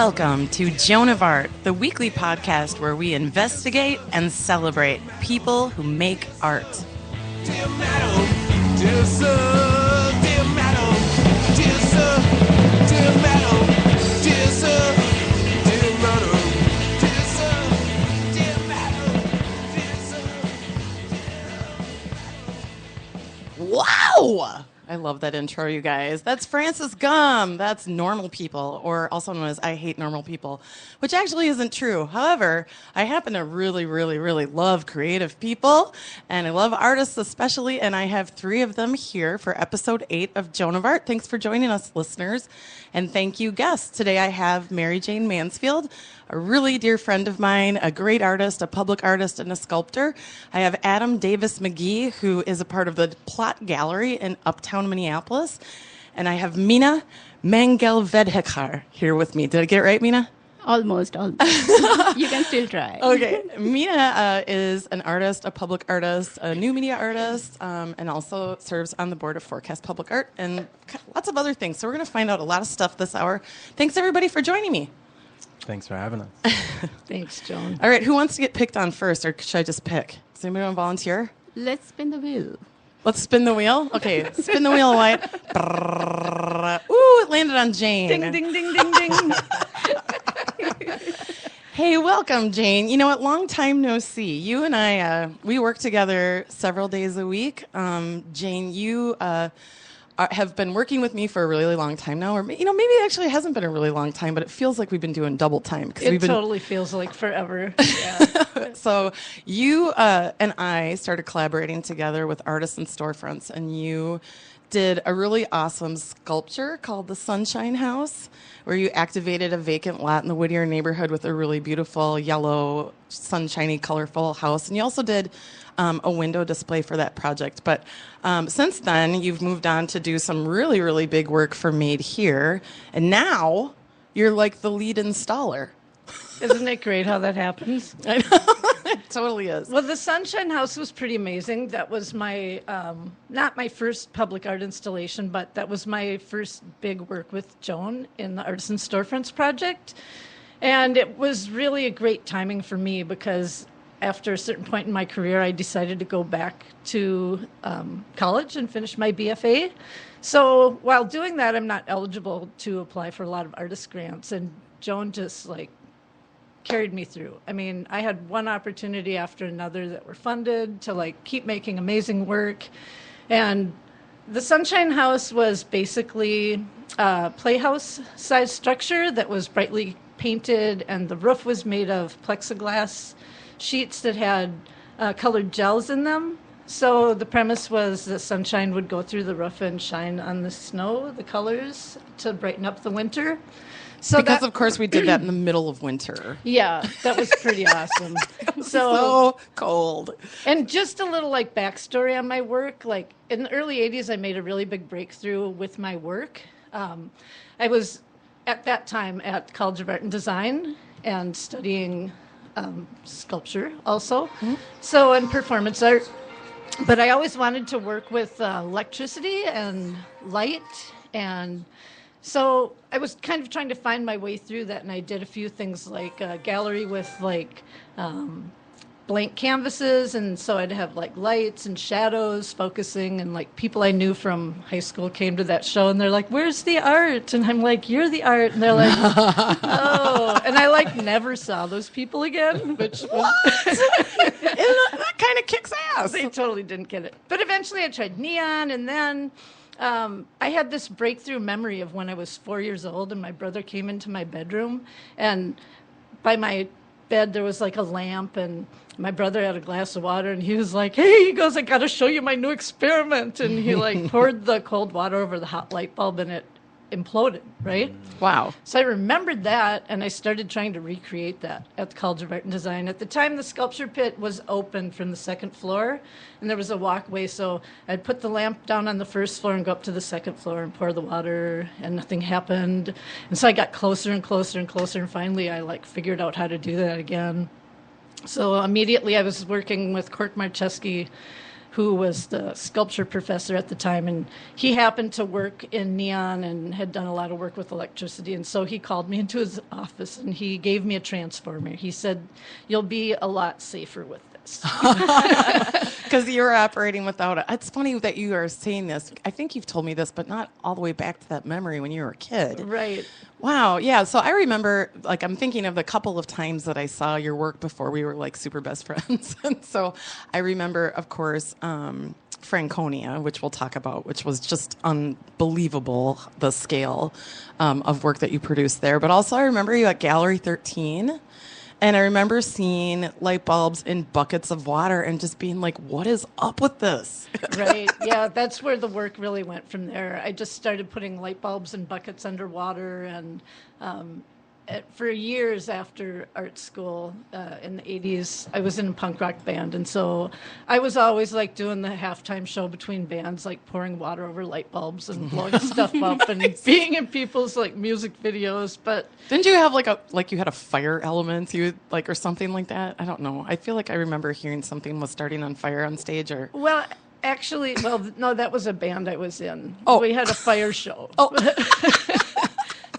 Welcome to Joan of Art, the weekly podcast where we investigate and celebrate people who make art. Dear madam, dear sir, dear madam, dear sir, dear madam, dear sir, dear madam, dear sir, dear madam, dear sir, dear Wow! I love that intro, you guys. That's Francis Gum. That's Normal People, or also known as I Hate Normal People, which actually isn't true. However, I happen to really love creative people, and I love artists especially, and I have 3 of them here for episode 8 of Joan of Art. Thanks for joining us, listeners, and thank you, guests. Today I have Mary Jane Mansfield, a really dear friend of mine, a great artist, a public artist, and a sculptor. I have Adam Davis McGee, who is a part of the Plot Gallery in Uptown Minneapolis. And I have Mina Mangelvedhekar here with me. Did I get it right, Mina? Almost. You can still try. Okay. Mina is an artist, a public artist, a new media artist, and also serves on the board of Forecast Public Art and lots of other things. So we're going to find out a lot of stuff this hour. Thanks, everybody, for joining me. Thanks for having us. Thanks, Joan. All right, who wants to get picked on first, or should I just pick? Does anybody want to volunteer? Let's spin the wheel. Let's spin the wheel? Okay, spin the wheel, White. Ooh, it landed on Jane. Ding, ding, ding, ding, ding. Hey, welcome, Jane. You know what? Long time no see. You and I, we work together several days a week. Jane, you have been working with me for a really long time now, or maybe it actually hasn't been a really long time, but it feels like we've been doing double time. It totally feels like forever. Yeah. So you and I started collaborating together with artists and storefronts, and you did a really awesome sculpture called the Sunshine House, where you activated a vacant lot in the Whittier neighborhood with a really beautiful yellow, sunshiny, colorful house. And you also did a window display for that project. But since then, you've moved on to do some really big work for Made Here. And now you're like the lead installer. Isn't it great how that happens? I know. It totally is. Well, the Sunshine House was pretty amazing. That was my, not my first public art installation, but that was my first big work with Joan in the Artisan Storefronts project. And it was really a great timing for me because after a certain point in my career, I decided to go back to college and finish my BFA. So while doing that, I'm not eligible to apply for a lot of artist grants. And Joan just carried me through. I mean, I had one opportunity after another that were funded to keep making amazing work. And the Sunshine House was basically a playhouse-sized structure that was brightly painted, and the roof was made of plexiglass sheets that had colored gels in them. So the premise was the sunshine would go through the roof and shine on the snow, the colors, to brighten up the winter. So because, of course, we did that in the middle of winter. Yeah, that was pretty awesome. So cold. And just a little backstory on my work. In the early 80s, I made a really big breakthrough with my work. I was, at that time, at College of Art and Design and studying sculpture also. Mm-hmm. So, and performance art. But I always wanted to work with electricity and light, and so I was kind of trying to find my way through that, and I did a few things like a gallery with blank canvases, and so I'd have lights and shadows focusing, and people I knew from high school came to that show, and they're like, "Where's the art?" And I'm like, "You're the art," and they're like, "Oh," and I never saw those people again, which was that kind of kicks ass. They totally didn't get it. But eventually I tried neon, and then I had this breakthrough memory of when I was 4 years old, and my brother came into my bedroom, and by my bed there was a lamp, and my brother had a glass of water, and he was like, "Hey," he goes, "I got to show you my new experiment." And he poured the cold water over the hot light bulb, and it imploded, right? Wow. So I remembered that, and I started trying to recreate that at the College of Art and Design. At the time, the sculpture pit was open from the second floor, and there was a walkway, so I'd put the lamp down on the first floor and go up to the second floor and pour the water, and nothing happened. And so I got closer and closer and closer, and finally I figured out how to do that again. So immediately I was working with Cork Marcheski who was the sculpture professor at the time, and he happened to work in neon and had done a lot of work with electricity, and so he called me into his office and he gave me a transformer. He said, "You'll be a lot safer with this." Because you were operating without it. It's funny that you are saying this. I think you've told me this, but not all the way back to that memory when you were a kid. Right. Wow. Yeah. So I remember, like, I'm thinking of the couple of times that I saw your work before we were like super best friends. And so I remember, of course, Franconia, which we'll talk about, which was just unbelievable, the scale of work that you produced there. But also I remember you at Gallery 13. And I remember seeing light bulbs in buckets of water and just being like, what is up with this? Right. Yeah, that's where the work really went from there. I just started putting light bulbs in buckets underwater, and for years after art school in the 80s, I was in a punk rock band. And so I was always like doing the halftime show between bands, like pouring water over light bulbs and blowing stuff up and being in people's like music videos. But didn't you have you had a fire element or something like that? I don't know. I feel like I remember hearing something was starting on fire on stage Well, actually, no, that was a band I was in. Oh. We had a fire show. Oh.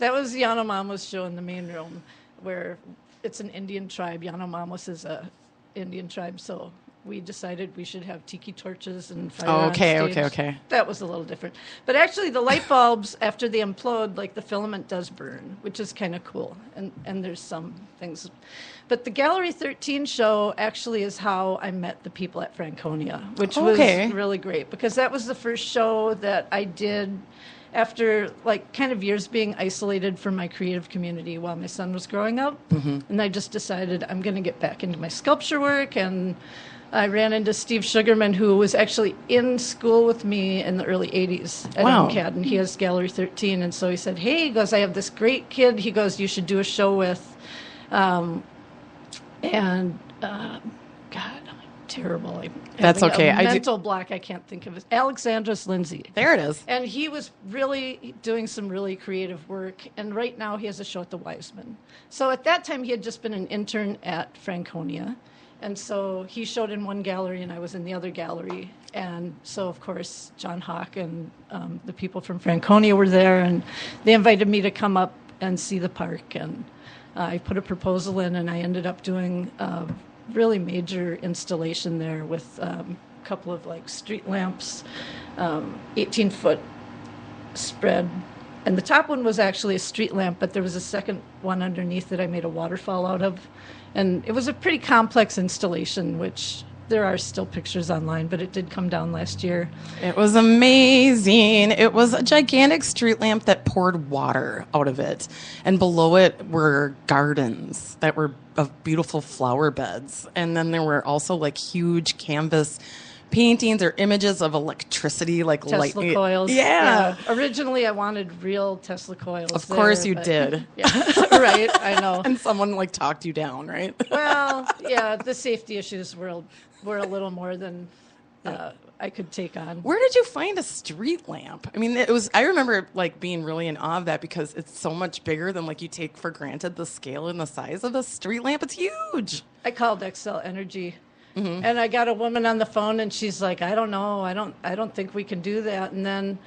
That was Yanomama's show in the main room, where it's an Indian tribe. Yanomamos is a Indian tribe, so we decided we should have tiki torches and fire on stage. Okay. That was a little different. But actually, the light bulbs, after they implode, like the filament does burn, which is kind of cool. And there's some things. But the Gallery 13 show actually is how I met the people at Franconia, which was really great, because that was the first show that I did after like kind of years being isolated from my creative community while my son was growing up. Mm-hmm. And I just decided I'm going to get back into my sculpture work. And I ran into Steve Sugarman, who was actually in school with me in the early 80s at MCAD, and he has Gallery 13. And so he said, hey, he goes, I have this great kid. He goes, you should do a show with, God, I'm terrible. That's okay. A mental block I can't think of it. Alexandros Lindsay. There it is. And he was really doing some really creative work. And right now he has a show at the Wiseman. So at that time he had just been an intern at Franconia. And so he showed in one gallery and I was in the other gallery. And so, of course, John Hawk and the people from Franconia were there. And they invited me to come up and see the park. And I put a proposal in, and I ended up doing really major installation there with a couple of like street lamps, 18-foot spread. And the top one was actually a street lamp, but there was a second one underneath that I made a waterfall out of. And it was a pretty complex installation, which there are still pictures online, but it did come down last year. It was amazing. It was a gigantic street lamp that poured water out of it. And below it were gardens that were of beautiful flower beds. And then there were also like huge canvas paintings or images of electricity, like Tesla coils. Yeah. Originally, I wanted real Tesla coils. Of course you did. Yeah. Right, I know. And someone like talked you down, right? Well, yeah, the safety issues were a little more than I could take on. Where did you find a street lamp? I mean, I remember like being really in awe of that, because it's so much bigger than like you take for granted the scale and the size of a street lamp. It's huge. I called Excel Energy. Mm-hmm. And I got a woman on the phone, and she's like, I don't know. I don't think we can do that. And then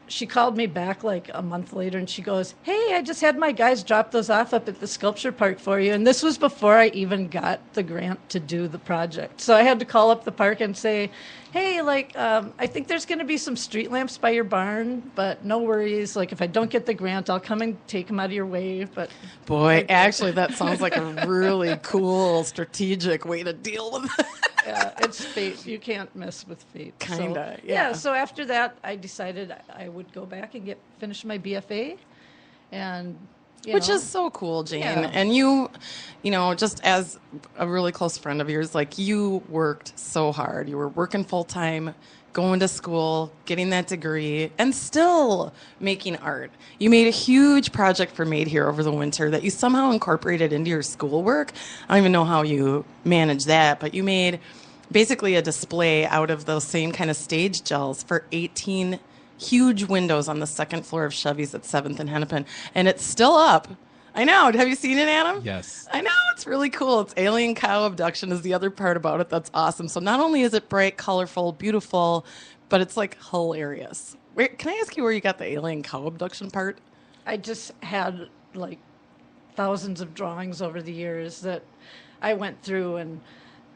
she called me back like a month later, and she goes, hey, I just had my guys drop those off up at the sculpture park for you. And this was before I even got the grant to do the project. So I had to call up the park and say, hey, I think there's going to be some street lamps by your barn, but no worries. Like, if I don't get the grant, I'll come and take them out of your way. But boy, actually, that sounds like a really cool, strategic way to deal with it. Yeah, it's fate. You can't mess with fate. Kinda, so, yeah. So after that, I decided I would go back and finish my BFA, and which is so cool, Jane. Yeah. And you know, just as a really close friend of yours, like, you worked so hard. You were working full time, going to school, getting that degree, and still making art. You made a huge project for Made Here over the winter that you somehow incorporated into your schoolwork. I don't even know how you managed that, but you made basically a display out of those same kind of stage gels for 18 huge windows on the second floor of Chevy's at 7th and Hennepin. And it's still up I know. Have you seen it, Adam? Yes. I know. It's really cool. It's alien cow abduction is the other part about it that's awesome. So not only is it bright, colorful, beautiful, but it's like hilarious. Can I ask you where you got the alien cow abduction part? I just had like thousands of drawings over the years that I went through, and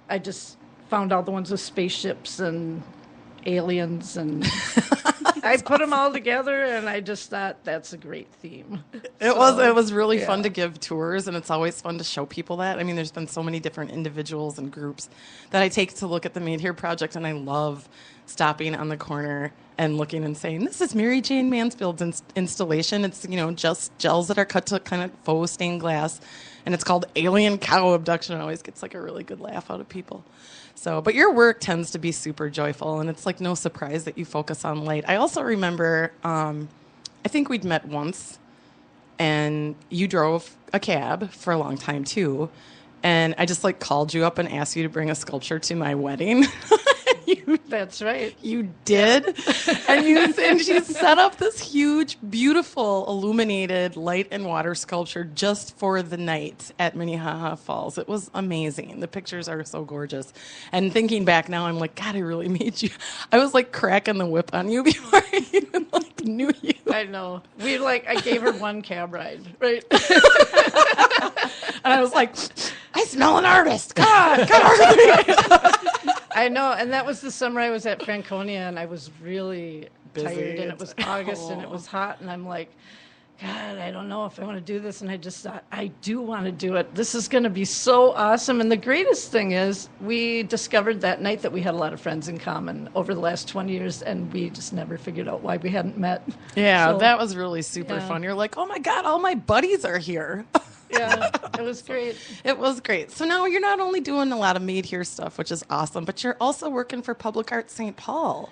I just found all the ones with spaceships and aliens, and I put them all together, and I just thought that's a great theme. It was really fun to give tours, and it's always fun to show people that. I mean, there's been so many different individuals and groups that I take to look at the Made Here project, and I love stopping on the corner and looking and saying, this is Mary Jane Mansfield's installation. It's, just gels that are cut to kind of faux stained glass, and it's called Alien Cow Abduction. It always gets like a really good laugh out of people. So, but your work tends to be super joyful, and it's like no surprise that you focus on light. I also remember, I think we'd met once, and you drove a cab for a long time too, and I just like called you up and asked you to bring a sculpture to my wedding. That's right. You did, and she set up this huge, beautiful, illuminated light and water sculpture just for the night at Minnehaha Falls. It was amazing. The pictures are so gorgeous. And thinking back now, I'm like, God, I really made you. I was like cracking the whip on you before I even like knew you. I know. I gave her one cab ride, right? And I was like, I smell an artist. God, come I know, and that was the summer I was at Franconia, and I was really tired, and it was August, and it was hot, and I'm like, God, I don't know if I want to do this, and I just thought, I do want to do it. This is going to be so awesome, and the greatest thing is we discovered that night that we had a lot of friends in common over the last 20 years, and we just never figured out why we hadn't met. Yeah, that was really super fun. You're like, oh my God, all my buddies are here. Yeah, it was great. It was great. So now you're not only doing a lot of Made Here stuff, which is awesome, but you're also working for Public Art St. Paul.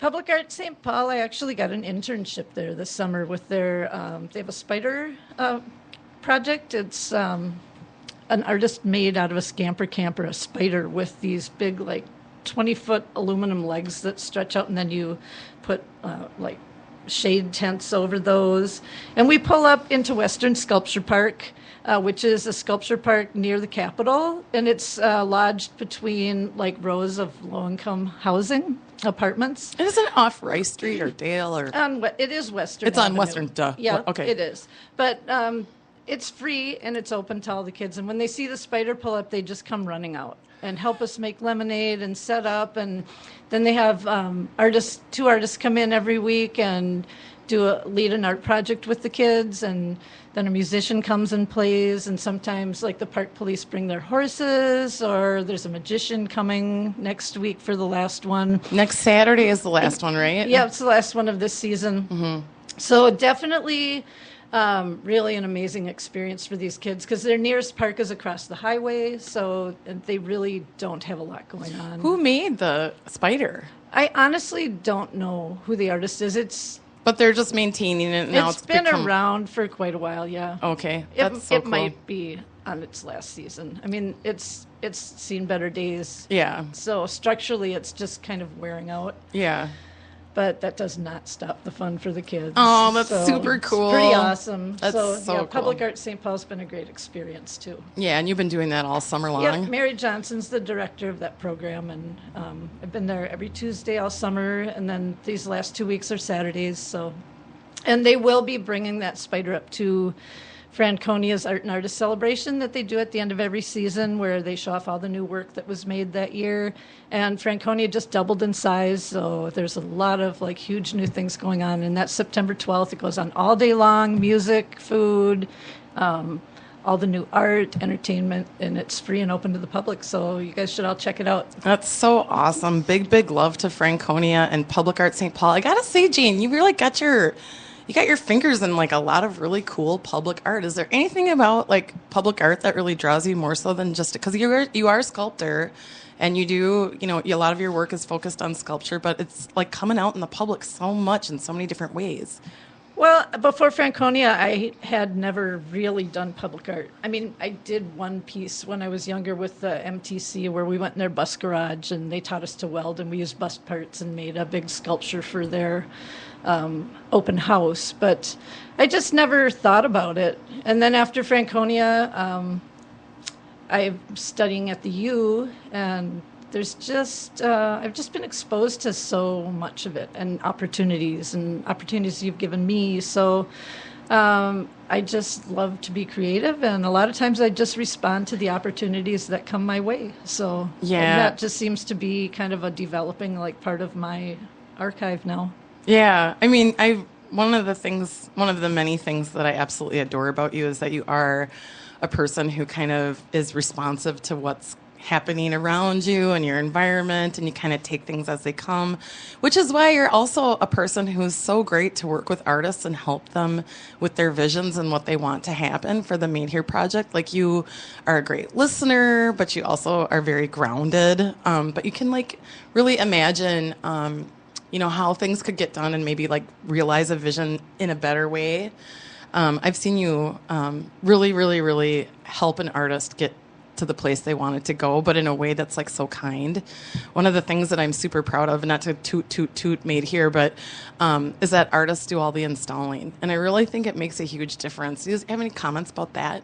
Public Art St. Paul, I actually got an internship there this summer with their, they have a spider project. It's an artist made out of a scamper camper, a spider with these big, like, 20-foot aluminum legs that stretch out, and then you put, like, shade tents over those. And we pull up into Western Sculpture Park, which is a sculpture park near the Capitol, and it's lodged between like rows of low-income housing apartments. And isn't it off Rice Street or Dale or? It is Western. It's Avenue. On Western, duh. Yeah, okay. It is. But it's free and it's open to all the kids. And when they see the spider pull up, they just come running out and help us make lemonade and set up. And then they have two artists come in every week and lead an art project with the kids, and then a musician comes and plays, and sometimes like the park police bring their horses, or there's a magician coming next week for the last one. Next Saturday is the last one, right? Yeah, it's the last one of this season. Mm-hmm. So definitely really an amazing experience for these kids, because their nearest park is across the highway, so they really don't have a lot going on. Who made the spider? I honestly don't know who the artist is. But they're just maintaining it now. It's been around for quite a while, yeah. Okay, that's so cool. It might be on its last season. I mean, it's seen better days. Yeah. So structurally, it's just kind of wearing out. Yeah. But that does not stop the fun for the kids. Oh, that's super cool. It's pretty awesome. That's so cool. Public Art St. Paul's been a great experience, too. Yeah, and you've been doing that all summer long? Yeah, Mary Johnson's the director of that program, and I've been there every Tuesday all summer, and then these last 2 weeks are Saturdays. So, and they will be bringing that spider up to Franconia's Art and Artist Celebration that they do at the end of every season, where they show off all the new work that was made that year. And Franconia just doubled in size, so there's a lot of like huge new things going on. And that's September 12th. It goes on all day long, music, food, all the new art, entertainment, and it's free and open to the public. So you guys should all check it out. That's so awesome. Big, big love to Franconia and Public Art St. Paul. I gotta say, Jane, you really got your fingers in like a lot of really cool public art. Is there anything about like public art that really draws you more so than just because you are a sculptor, and you do, a lot of your work is focused on sculpture, but it's like coming out in the public so much in so many different ways. Well, before Franconia, I had never really done public art. I mean, I did one piece when I was younger with the MTC where we went in their bus garage and they taught us to weld, and we used bus parts and made a big sculpture for their open house. But I just never thought about it. And then after Franconia, I'm studying at the U, and there's just I've just been exposed to so much of it, and opportunities you've given me. So I just love to be creative, and a lot of times I just respond to the opportunities that come my way. So and that just seems to be kind of a developing like part of my archive now. Yeah, I mean, one of the many things that I absolutely adore about you is that you are a person who kind of is responsive to what's happening around you and your environment, and you kind of take things as they come, which is why you're also a person who's so great to work with artists and help them with their visions and what they want to happen for the Made Here project. Like, you are a great listener, but you also are very grounded, but you can like really imagine how things could get done and maybe like realize a vision in a better way. I've seen you really, really, really help an artist get to the place they wanted to go, but in a way that's like so kind. One of the things that I'm super proud of, not to toot Made Here, but is that artists do all the installing. And I really think it makes a huge difference. Do you have any comments about that?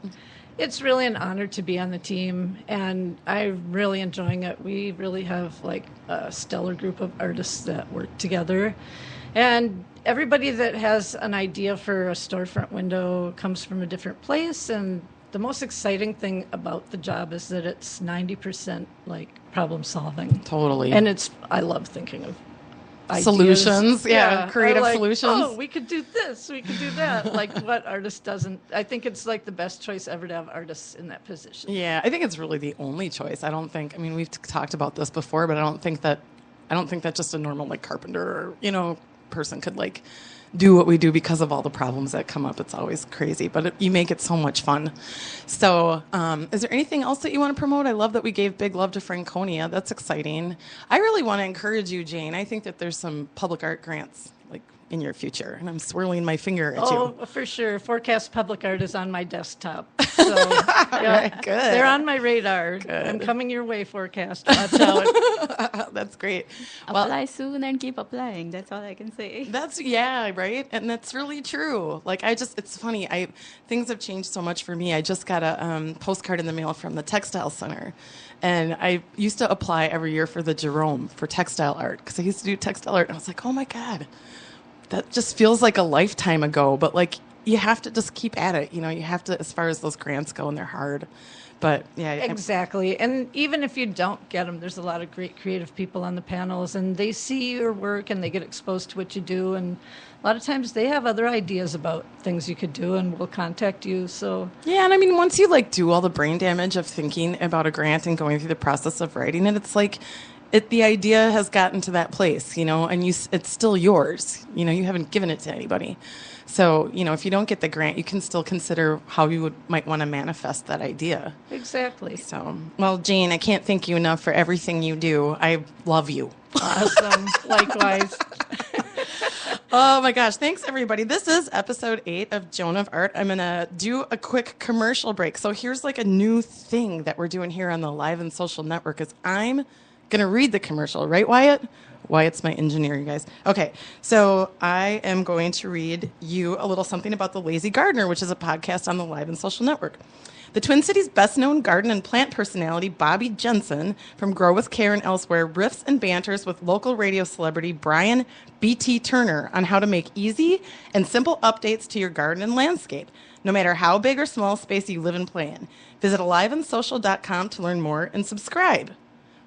It's really an honor to be on the team, and I'm really enjoying it. We really have like a stellar group of artists that work together, and everybody that has an idea for a storefront window comes from a different place. And the most exciting thing about the job is that it's 90% like problem solving. Totally. And I love thinking of ideas. Solutions. Yeah, creative solutions. Oh, we could do this, we could do that. Like, what artist doesn't? I think it's like the best choice ever to have artists in that position. Yeah, I think it's really the only choice. I mean, we've talked about this before, but I don't think that just a normal like carpenter or, person could like do what we do because of all the problems that come up. It's always crazy, but you make it so much fun. So is there anything else that you want to promote? I love that we gave big love to Franconia. That's exciting. I really want to encourage you, Jane. I think that there's some public art grants like in your future, and I'm swirling my finger at you. Oh, for sure. Forecast Public Art is on my desktop. So, right, good. They're on my radar. Good. I'm coming your way, Forecast. Watch out. That's great. Apply soon and keep applying. That's all I can say. Right? And that's really true. Like, it's funny. Things have changed so much for me. I just got a postcard in the mail from the Textile Center. And I used to apply every year for the Jerome for textile art, because I used to do textile art. And I was like, oh, my God. That just feels like a lifetime ago, but like you have to just keep at it. You have to, as far as those grants go, and they're hard. But yeah, exactly. And even if you don't get them, there's a lot of great creative people on the panels, and they see your work and they get exposed to what you do. And a lot of times they have other ideas about things you could do and will contact you. So yeah, and I mean, once you like do all the brain damage of thinking about a grant and going through the process of writing it, it's like the idea has gotten to that place, and it's still yours. You haven't given it to anybody. So, if you don't get the grant, you can still consider how you might want to manifest that idea. Exactly. So, well, Jane, I can't thank you enough for everything you do. I love you. Awesome. Likewise. Oh my gosh. Thanks, everybody. This is episode 8 of Joan of Art. I'm going to do a quick commercial break. So here's like a new thing that we're doing here on the Live and Social Network is I'm going to read the commercial, right, Wyatt? Wyatt's my engineer, you guys. Okay, so I am going to read you a little something about The Lazy Gardener, which is a podcast on the Live and Social Network. The Twin Cities' best-known garden and plant personality, Bobby Jensen, from Grow With Care and Elsewhere, riffs and banters with local radio celebrity Brian B.T. Turner on how to make easy and simple updates to your garden and landscape, no matter how big or small space you live and play in. Visit aliveandsocial.com to learn more and subscribe.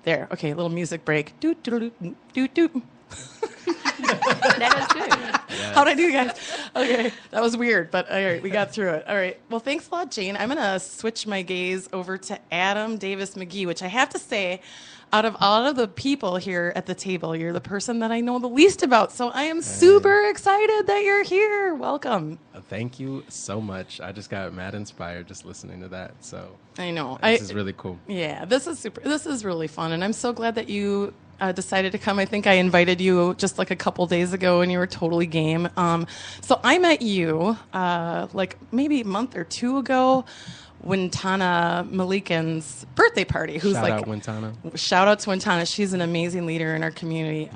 There. Okay, a little music break. Doot, doot, doot, doot, doot. That was good. Yes. How'd I do, guys? Okay, that was weird, but all right, we got through it. All right, well, thanks a lot, Jane. I'm going to switch my gaze over to Adam Davis McGee, which I have to say, out of all of the people here at the table, you're the person that I know the least about, so I am super excited that you're here. Welcome. Thank you so much. I just got mad inspired just listening to that. So I know. This is really cool. Yeah, this is super. This is really fun, and I'm so glad that you decided to come. I think I invited you just like a couple days ago, and you were totally game. So I met you like maybe a month or two ago. Wintana Malikan's birthday party. Who's Shout like out Wintana. Shout out to Wintana. She's an amazing leader in our community.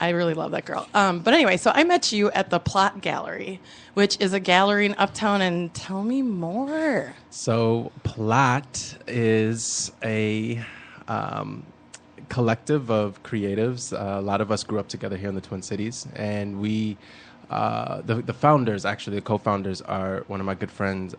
I really love that girl. But anyway, so I met you at the Plot Gallery, which is a gallery in Uptown. And tell me more. So Plot is a collective of creatives. A lot of us grew up together here in the Twin Cities, and we, the founders, actually the co-founders, are one of my good friends,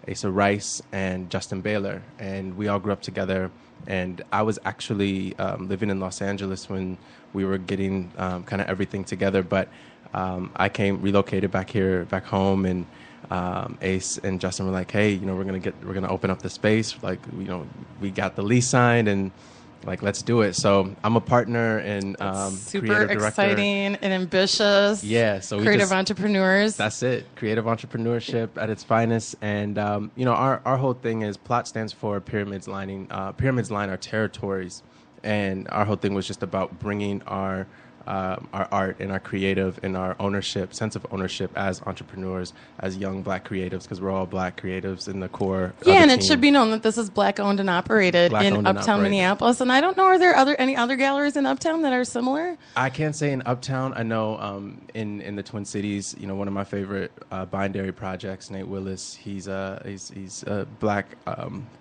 Asa Rice and Justin Baylor, and we all grew up together. And I was actually living in Los Angeles when we were getting kind of everything together, but I relocated back home, and Ace and Justin were like, "Hey, we're gonna open up the space. Like, we got the lease signed, and like, let's do it." So I'm a partner and super creative director. exciting and ambitious. Yeah, so creative entrepreneurs. That's it. Creative entrepreneurship at its finest. And our whole thing is Plot stands for pyramids line our territories, and our whole thing was just about bringing our art and our creative and our sense of ownership as entrepreneurs, as young Black creatives, because we're all Black creatives in the core. Yeah, and team. it should be known that this is Black owned and operated in Uptown Minneapolis. And I don't know, are there any other galleries in Uptown that are similar? I can't say in Uptown. I know in the Twin Cities, one of my favorite bindery projects, Nate Willis. He's a Black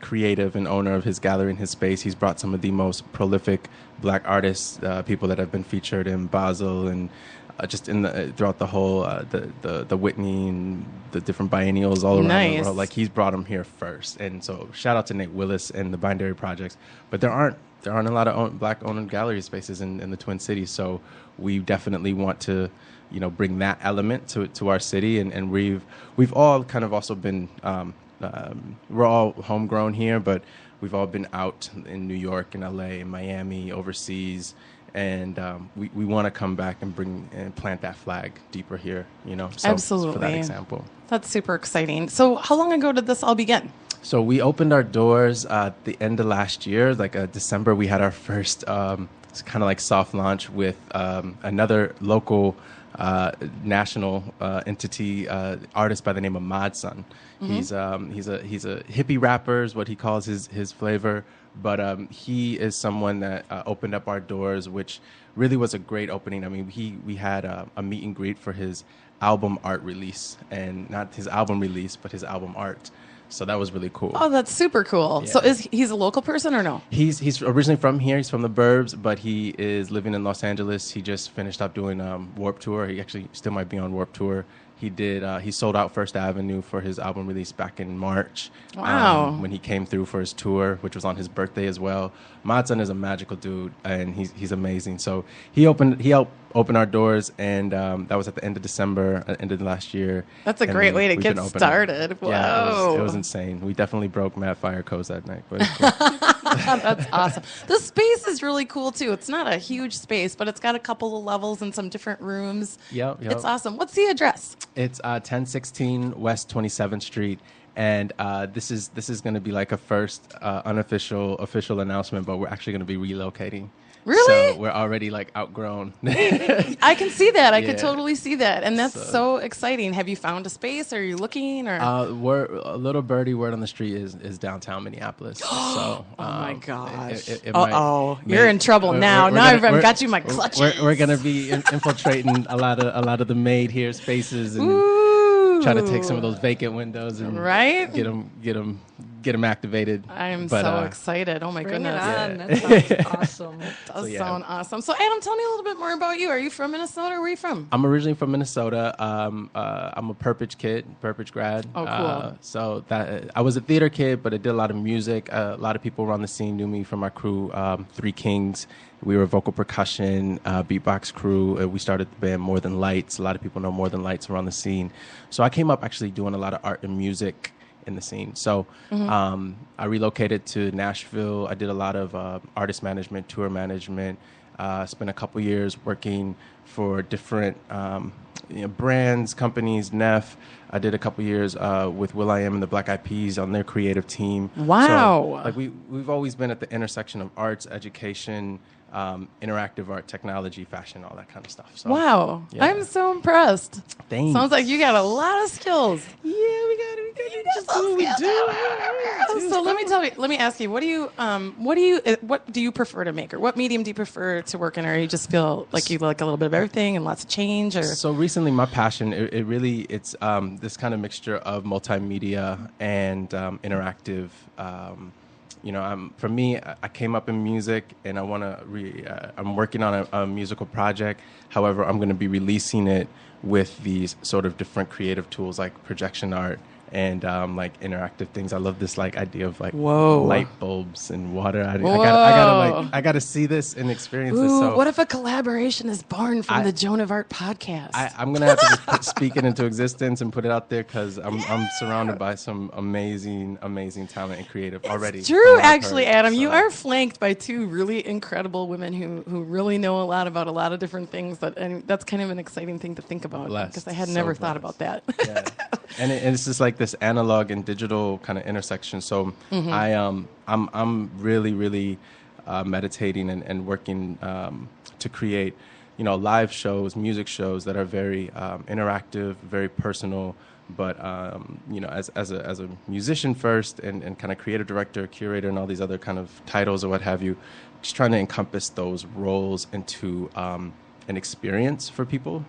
creative and owner of his gallery and his space. He's brought some of the most prolific Black artists, people that have been featured in Basel and just throughout the whole the Whitney and the different biennials all around the world. Like, he's brought them here first, and so shout out to Nate Willis and the bindery projects. But there aren't a lot of Black owned gallery spaces in the Twin Cities, so we definitely want to bring that element to our city, and we've all kind of also been we're all homegrown here, but we've all been out in New York and LA and Miami, overseas, and we want to come back and plant that flag deeper here, So absolutely. For that example. That's super exciting. So how long ago did this all begin? So we opened our doors at the end of last year, like December. We had our first kind of like soft launch with another local national entity artist by the name of Madson. Mm-hmm. He's a hippie rapper is what he calls his flavor, but he is someone that opened up our doors, which really was a great opening. I mean, we had a meet and greet for his album art release, and not his album release, but his album art. So that was really cool. Oh, that's super cool. Yeah. So he's a local person or no? He's originally from here. He's from the burbs, but he is living in Los Angeles. He just finished up doing Warped Tour. He actually still might be on Warped Tour. He sold out First Avenue for his album release back in March. Wow. When he came through for his tour, which was on his birthday as well. Madsen is a magical dude, and he's amazing. So he helped open our doors, and that was at the end of December, end of last year. That's a great way to get started. Whoa. Yeah, it was insane. We definitely broke Mad Fire codes that night. But it's cool. That's awesome. The space is really cool, too. It's not a huge space, but it's got a couple of levels and some different rooms. Yep. It's awesome. What's the address? It's 1016 West 27th Street. And this is going to be like a first official announcement, but we're actually going to be relocating. Really? So we're already like outgrown. I can see that. I could totally see that. And that's so exciting. Have you found a space? Are you looking? Or we're a little birdie word on the street is downtown Minneapolis. So oh my gosh. You're in trouble now. Now I've got you in my clutches. We're going to be infiltrating a lot of the made here spaces and trying to take some of those vacant windows and get them activated. I'm so excited. Oh my goodness. That sounds awesome. It does sound awesome. So Adam, tell me a little bit more about you. Are you from Minnesota? Where are you from? I'm originally from Minnesota. I'm a Purpose kid, Purpose grad. Oh, cool. So that I was a theater kid, but I did a lot of music. A lot of people around the scene knew me from my crew, Three Kings. We were a vocal percussion, beatbox crew. We started the band More Than Lights. A lot of people know More Than Lights around the scene. So I came up actually doing a lot of art and music in the scene. So I relocated to Nashville. I did a lot of artist management, tour management. Spent a couple years working for different brands, companies, Neff. I did a couple years with will.i.am and the Black Eyed Peas on their creative team. Wow. So, like we've always been at the intersection of arts, education, interactive art, technology, fashion, all that kind of stuff. So, Wow. yeah. I'm so impressed. Thanks. Sounds like you got a lot of skills. Yeah, we got just do what we do. So let me ask you, what do you prefer to make, or what medium do you prefer to work in, or you just feel like you like a little bit of everything and lots of change? Or So recently, my passion it's this kind of mixture of multimedia and interactive. For me, I came up in music, and I want to. I'm working on a musical project. However, I'm going to be releasing it with these sort of different creative tools like projection art and like interactive things. I love this like idea of like light bulbs and water. I gotta see this and experience this. So what if a collaboration is born from the Joan of Art podcast? I'm gonna have to just speak it into existence and put it out there because I'm surrounded by some amazing talent and creative already. True, actually, Adam, you are flanked by two really incredible women who really know a lot about a lot of different things. And that's kind of an exciting thing to think about because I had never thought about that. Yeah. And it's just like this analog and digital kind of intersection. So I'm really meditating and working to create, live shows, music shows that are very interactive, very personal. But as a musician first, and kind of creative director, curator, and all these other kind of titles or what have you, just trying to encompass those roles into an experience for people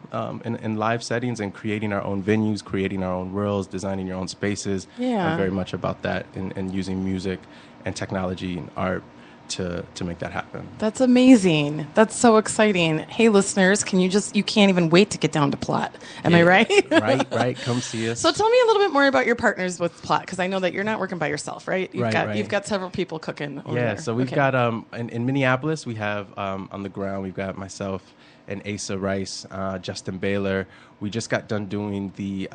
in live settings, and creating our own venues, creating our own worlds, designing your own spaces. Yeah. I'm very much about that, and using music and technology and art to make that happen. That's amazing. That's so exciting. Hey, listeners, you can't even wait to get down to Plot. Am I right? Right. Come see us. So tell me a little bit more about your partners with Plot, because I know that you're not working by yourself, right? You've got several people cooking over there. Yeah, so we've got, in Minneapolis, we have on the ground, we've got myself and Asa Rice, Justin Baylor. We just got done doing the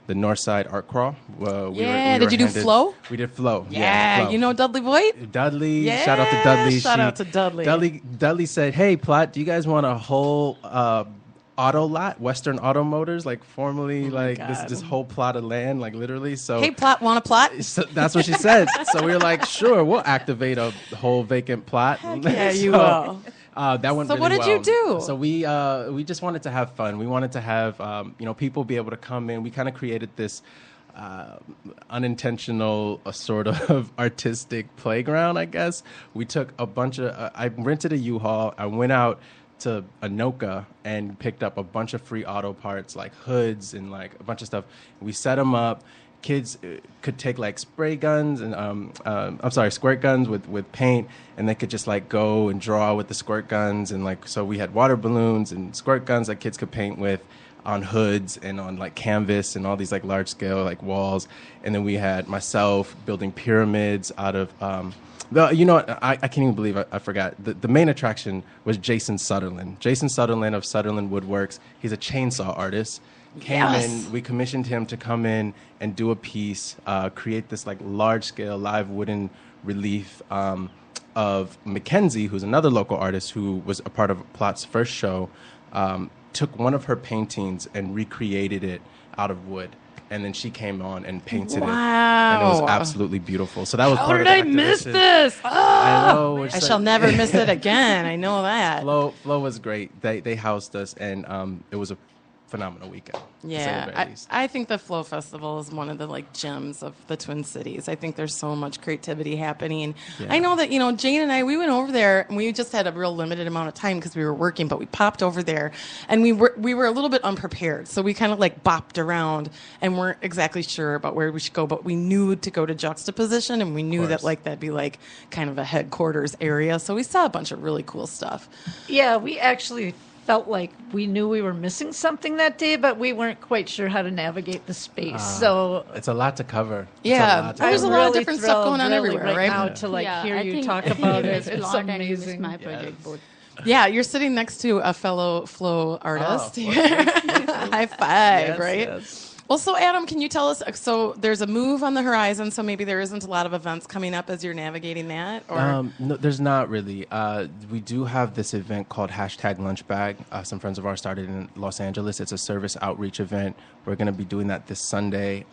Northside Art Crawl. Did you do Flow? We did Flow. Yeah, Flow. You know Dudley Boyd? Dudley. Yeah. Shout out to Dudley. Shout out to Dudley. Dudley said, "Hey, Plot, do you guys want a whole auto lot, Western Auto Motors, like formerly this whole plot of land, like literally?" So hey, Plot, want a plot? So that's what she said. So we were like, sure, we'll activate a whole vacant plot. Yeah, you will. That went so really well. What did you do? So we just wanted to have fun. We wanted to have people be able to come in. We kind of created this unintentional sort of artistic playground, I guess. We took a bunch of I rented a U-Haul. I went out to Anoka and picked up a bunch of free auto parts, like hoods and like a bunch of stuff. We set them up. Kids could take like spray guns and squirt guns with paint, and they could just like go and draw with the squirt guns, and like so we had water balloons and squirt guns that kids could paint with on hoods and on like canvas and all these like large scale like walls. And then we had myself building pyramids out of I can't even believe I forgot. The main attraction was Jason Sutherland. Jason Sutherland of Sutherland Woodworks. He's a chainsaw artist. Came in, we commissioned him to come in and do a piece, create this like large scale live wooden relief of Mackenzie, who's another local artist who was a part of Plot's first show, took one of her paintings and recreated it out of wood. And then she came on and painted it. And it was absolutely beautiful. So that was part of the activation. How did I miss this? Oh, I know. I shall never miss it again. I know that. Flow was great. They housed us, and it was a phenomenal weekend. Yeah, I think the Flow Festival is one of the like gems of the Twin Cities. I think there's so much creativity happening. Yeah. I know that Jane and I, we went over there and we just had a real limited amount of time because we were working, but we popped over there and we were a little bit unprepared, so we kind of like bopped around and weren't exactly sure about where we should go, but we knew to go to Juxtaposition, and we knew that like that'd be like kind of a headquarters area, so we saw a bunch of really cool stuff. Yeah, we actually felt like we knew we were missing something that day, but we weren't quite sure how to navigate the space. So it's a lot to cover. Yeah, there's a lot of different stuff going on everywhere, right? Now to hear you talk about it. It's amazing. My project both. Yeah, you're sitting next to a fellow Flow artist. High five, right? Yes. Well, so Adam, can you tell us? So there's a move on the horizon. So maybe there isn't a lot of events coming up as you're navigating that. Or No, there's not really. We do have this event called #LunchBag. Some friends of ours started in Los Angeles. It's a service outreach event. We're going to be doing that this Sunday.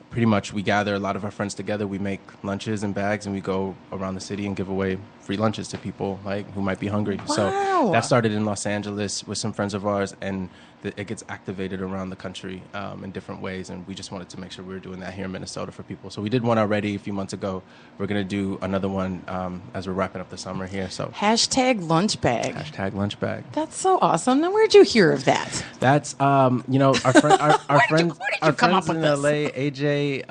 Pretty much, we gather a lot of our friends together. We make lunches and bags, and we go around the city and give away free lunches to people who might be hungry. Wow. So that started in Los Angeles with some friends of ours, and it gets activated around the country in different ways. And we just wanted to make sure we were doing that here in Minnesota for people. So we did one already a few months ago. We're going to do another one as we're wrapping up the summer here. So #LunchBag. #LunchBag. That's so awesome. Now, where'd you hear of that? That's our friend, our friends, where did our you come up friends in with LA, AJ,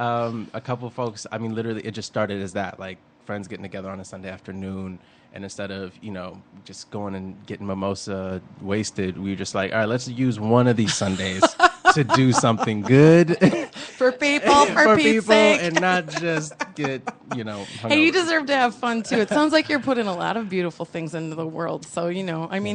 a couple folks. I mean, literally, it just started as that, like friends getting together on a Sunday afternoon, and instead of just going and getting mimosa wasted, we were just like, all right, let's use one of these Sundays to do something good For people, for Pete's people, sake. and not just get hungover. Hey, you deserve to have fun too. It sounds like you're putting a lot of beautiful things into the world. So,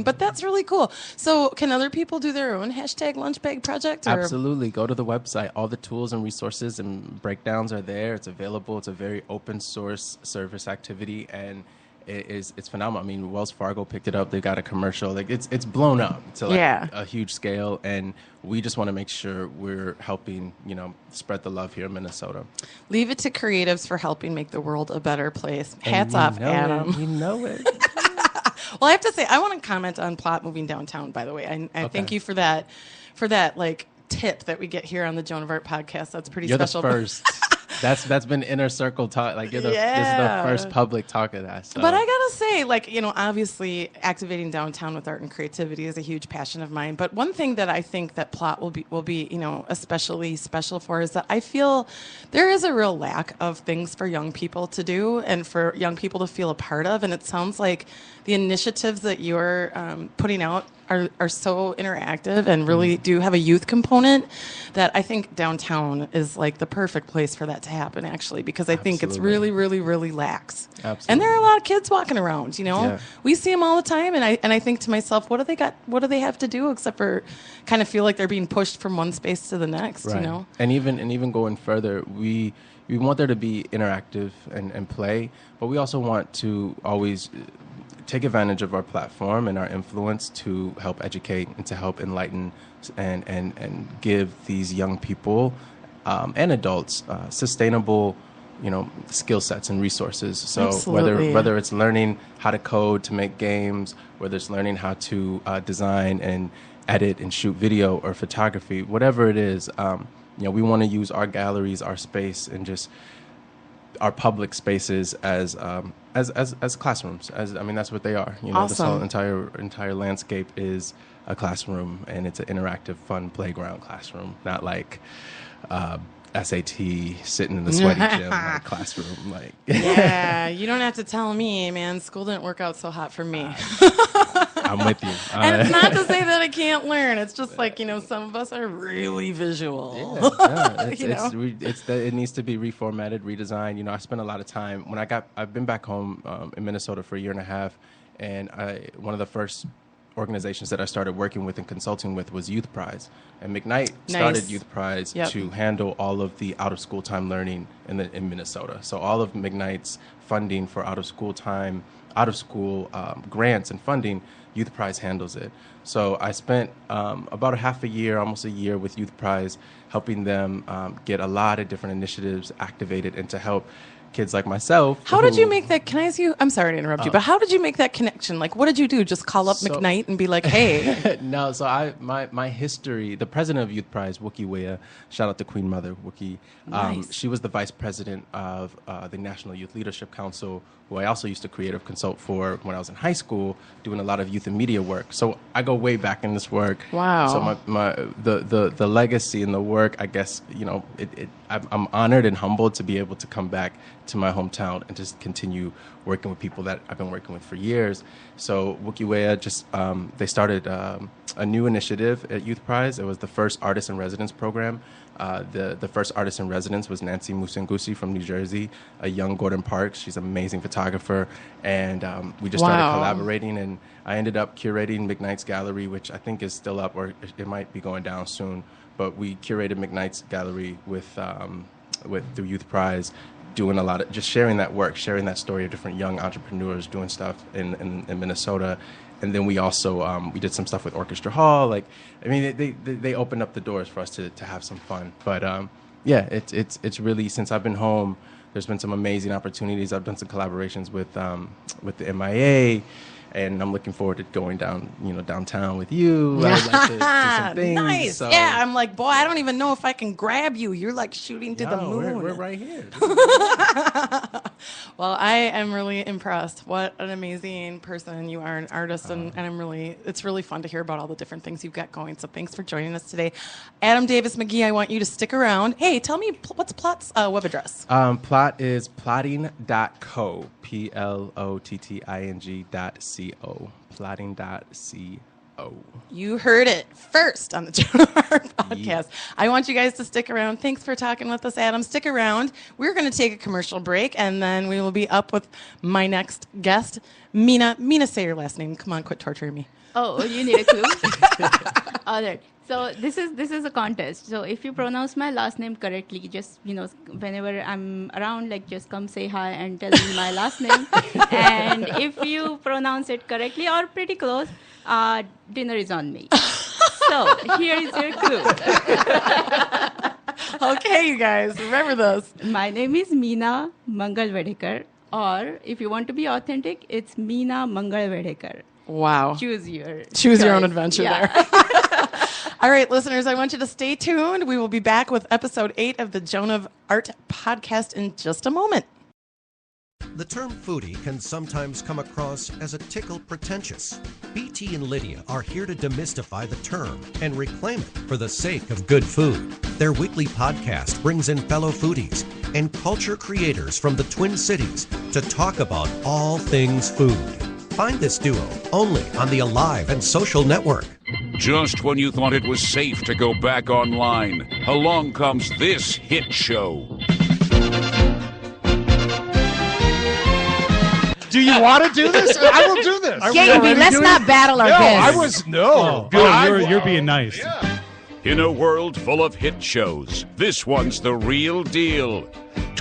but that's really cool. So can other people do their own #LunchBag project? Or? Absolutely. Go to the website. All the tools and resources and breakdowns are there. It's available. It's a very open source service activity, and it's phenomenal. I mean, Wells Fargo picked it up. They got a commercial. Like it's blown up to a huge scale, and we just want to make sure we're helping spread the love here in Minnesota. Leave it to creatives for helping make the world a better place. Hats off, Adam. You know it. Well, I have to say, I want to comment on Plot moving downtown. By the way, I thank you for that like tip that we get here on the Joan of Art podcast. That's pretty You're special. the first. That's been inner circle talk. Like this is the first public talk of that. So. But I gotta say, obviously activating downtown with art and creativity is a huge passion of mine. But one thing that I think that Plot will be especially special for is that I feel there is a real lack of things for young people to do and for young people to feel a part of. And it sounds like the initiatives that you're putting out are so interactive and really do have a youth component that I think downtown is like the perfect place for that to happen, actually, because I think it's really, really, really lax. Absolutely. And there are a lot of kids walking around, Yeah. We see them all the time, and I think to myself, what do they have to do except for kind of feel like they're being pushed from one space to the next, Right. And even going further, we want there to be interactive and play, but we also want to always take advantage of our platform and our influence to help educate and to help enlighten and give these young people and adults sustainable skill sets and resources. So Absolutely. whether it's learning how to code to make games, whether it's learning how to design and edit and shoot video or photography, whatever it is, we want to use our galleries, our space, and just our public spaces as classrooms. That's what they are. Awesome. This whole entire landscape is a classroom, and it's an interactive, fun playground classroom, not like SAT sitting in the sweaty gym classroom. Yeah, you don't have to tell me, man. School didn't work out so hot for me. I'm with you. And it's not to say that I can't learn. It's just some of us are really visual. It needs to be reformatted, redesigned. I spent a lot of time I've been back home in Minnesota for a year and a half, and one of the first organizations that I started working with and consulting with was Youth Prize. And McKnight started Youth Prize to handle all of the out-of-school time learning in Minnesota. So all of McKnight's funding for out-of-school grants and funding, Youth Prize handles it. So I spent about almost a year with Youth Prize, helping them get a lot of different initiatives activated and to help kids like myself. How did you make that? Can I ask you? I'm sorry to interrupt you, but how did you make that connection? Like, what did you do? Just call up McKnight and be like, "Hey." No, so my history. The president of Youth Prize, Wookie Wea, shout out to Queen Mother Wookie. Nice. She was the vice president of the National Youth Leadership Council, who I also used to creative consult for when I was in high school, doing a lot of youth and media work. So I go way back in this work. Wow. So the legacy and the work, I guess, I'm honored and humbled to be able to come back to my hometown and just continue working with people that I've been working with for years. So Wookie Wea they started a new initiative at Youth Prize. It was the first Artist in Residence program. The first artist in residence was Nancy Musengusi from New Jersey, a young Gordon Parks. She's an amazing photographer. And we just started collaborating. And I ended up curating McKnight's Gallery, which I think is still up, or it might be going down soon. But we curated McKnight's Gallery with the Youth Prize, doing a lot of just sharing that work, sharing that story of different young entrepreneurs doing stuff in Minnesota. And then we also we did some stuff with Orchestra Hall. Like, I mean, they opened up the doors for us to have some fun. But yeah, it's really, since I've been home, there's been some amazing opportunities. I've done some collaborations with the MIA, and I'm looking forward to going downtown with you. I would like to do some things. Nice. So. Yeah, I'm like, boy, I don't even know if I can grab you. You're like shooting to the moon. We're right here. Well, I am really impressed. What an amazing person you are, an artist, and it's really fun to hear about all the different things you've got going. So thanks for joining us today. Adam Davis McGee, I want you to stick around. Hey, tell me, what's Plot's web address? Plot is plotting.co, plotting.co, plotting.co. You heard it first on the Joan of Art podcast. Yeah. I want you guys to stick around. Thanks for talking with us, Adam. Stick around. We're going to take a commercial break, and then we will be up with my next guest, Mina. Mina, say your last name. Come on, quit torturing me. Oh, you need a clue? All right. So this is a contest. So if you pronounce my last name correctly, just, whenever I'm around, like, just come say hi and tell me my last name. And if you pronounce it correctly or pretty close, dinner is on me. So here is your clue. Okay, you guys, remember this. My name is Meena Mangal Vedekar, or if you want to be authentic, it's Meena Mangal Vedekar. Wow. Choose your own adventure there. All right, listeners, I want you to stay tuned. We will be back with episode 8 of the Joan of Art podcast in just a moment. The term foodie can sometimes come across as a tickle pretentious. BT and Lydia are here to demystify the term and reclaim it for the sake of good food. Their weekly podcast brings in fellow foodies and culture creators from the Twin Cities to talk about all things food. Find this duo only on the Alive and Social Network. Just when you thought it was safe to go back online, along comes this hit show. Do you want to do this? I will do this. Gaby, let's not battle our guests. You're being nice. Yeah. In a world full of hit shows, this one's the real deal.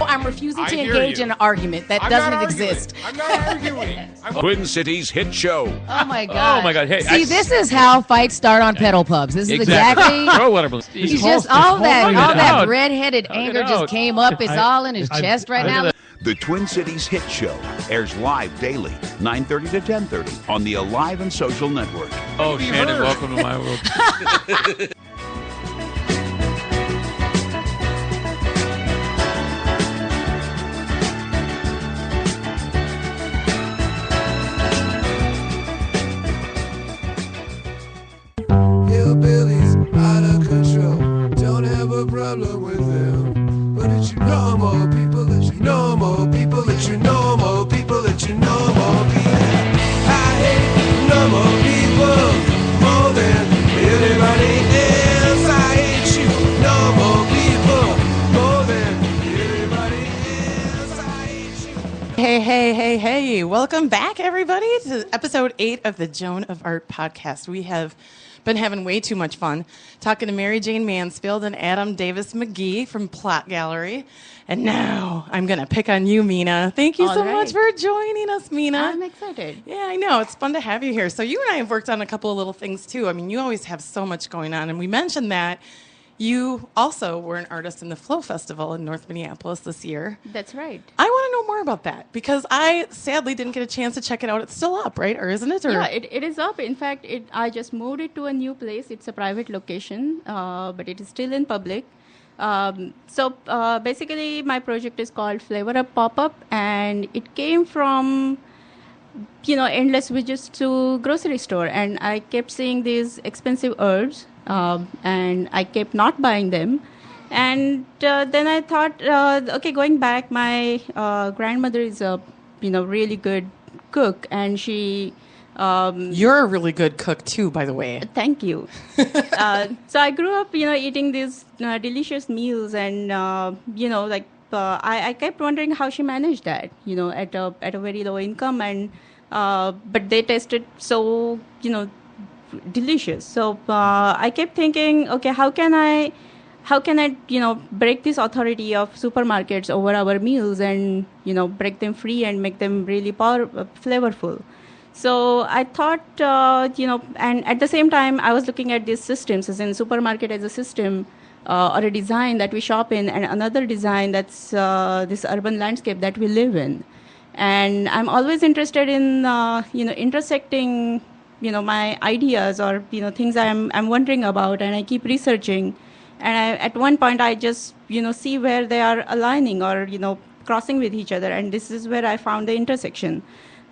I'm refusing to engage in an argument that doesn't exist. I'm not arguing. Twin Cities hit show. Oh my god. Oh my god. Hey, see, this is how fights start on pedal pubs. This is exactly. He's just all that redheaded anger just came up. It's all in his chest right now. The Twin Cities Hit Show airs live daily, 9:30 to 10:30 on the Alive and Social Network. Oh, Shannon, welcome to my world. Hillbillies out of control, don't have a problem with them. But it's your normal people, it's your normal people, it's your normal people, it's your normal people. I hate normal people more than anybody else. I hate you, normal people, more than anybody else. I hate you. Hey. Welcome back, everybody, to episode 8 of the Joan of Art podcast. We have been having way too much fun talking to Mary Jane Mansfield and Adam Davis McGee from Plot Gallery. And now I'm going to pick on you, Mina. Thank you so much for joining us, Mina. I'm excited. Yeah, I know. It's fun to have you here. So you and I have worked on a couple of little things, too. I mean, you always have so much going on. And we mentioned that you also were an artist in the Flow Festival in North Minneapolis this year. That's right. I want to know more about that because I sadly didn't get a chance to check it out. It's still up, right? Or isn't it? Or? Yeah, it is up. In fact, I just moved it to a new place. It's a private location, but it is still in public. So basically, my project is called Flavor Up Pop-Up, and it came from, endless visits to grocery store. And I kept seeing these expensive herbs, and I kept not buying them. And then I thought, going back, my grandmother is a, really good cook, and she... You're a really good cook, too, by the way. Thank you. So I grew up, eating these delicious meals, and, I kept wondering how she managed that, at a very low income. And but they tasted so, delicious. So I kept thinking, okay, how can I, break this authority of supermarkets over our meals and, break them free and make them really flavorful. So I thought, and at the same time, I was looking at these systems, as in supermarket as a system or a design that we shop in, and another design that's this urban landscape that we live in. And I'm always interested in, intersecting, my ideas or, things I'm wondering about, and I keep researching. And at one point, I just, see where they are aligning or, crossing with each other. And this is where I found the intersection.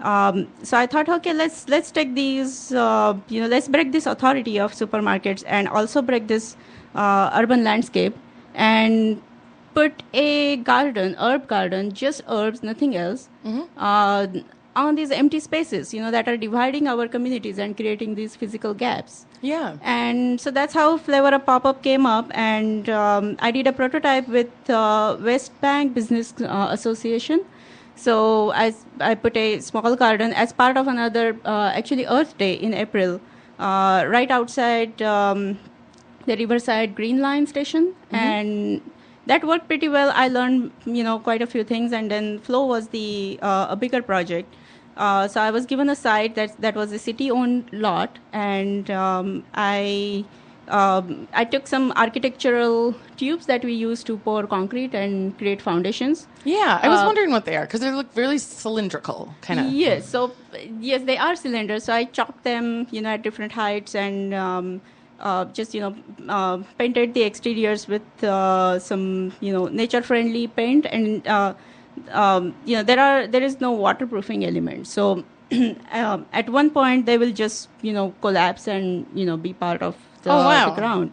So I thought, okay, let's take these, let's break this authority of supermarkets and also break this urban landscape and put a herb garden, just herbs, nothing else, on these empty spaces, that are dividing our communities and creating these physical gaps. Yeah. And so that's how Flavor Up Pop-Up came up. And I did a prototype with West Bank Business Association. So I put a small garden as part of another, actually Earth Day in April, right outside the Riverside Green Line station. And that worked pretty well. I learned, quite a few things. And then Flow was a bigger project. So I was given a site that was a city-owned lot, and I took some architectural tubes that we use to pour concrete and create foundations. Yeah, I was wondering what they are, because they look really cylindrical, kind of. Yes, so yes, they are cylinders. So I chopped them, at different heights and just painted the exteriors with some nature-friendly paint and. There is no waterproofing element. So at one point they will just collapse and be part of the ground.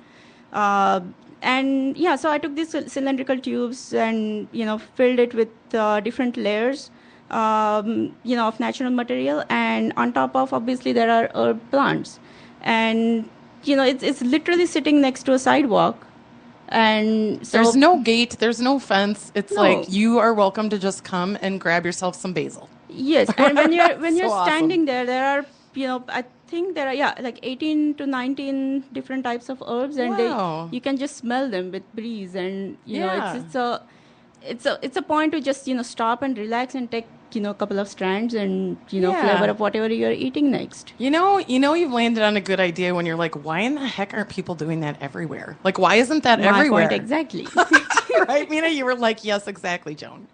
And yeah, so I took these cylindrical tubes and filled it with different layers of natural material, and on top of, obviously, there are herb plants, and it's literally sitting next to a sidewalk. And so there's no gate, there's no fence. It's like you are welcome to just come and grab yourself some basil. Yes, and when you're So standing there are I think there are like 18 to 19 different types of herbs, and you can just smell them with breeze, and it's a point to just stop and relax and take a couple of strands and flavor up whatever you're eating next. You've landed on a good idea when you're like, why in the heck aren't people doing that everywhere? Like, why isn't that everywhere? My point exactly. Right, Mina? You were like, yes, exactly, Joan.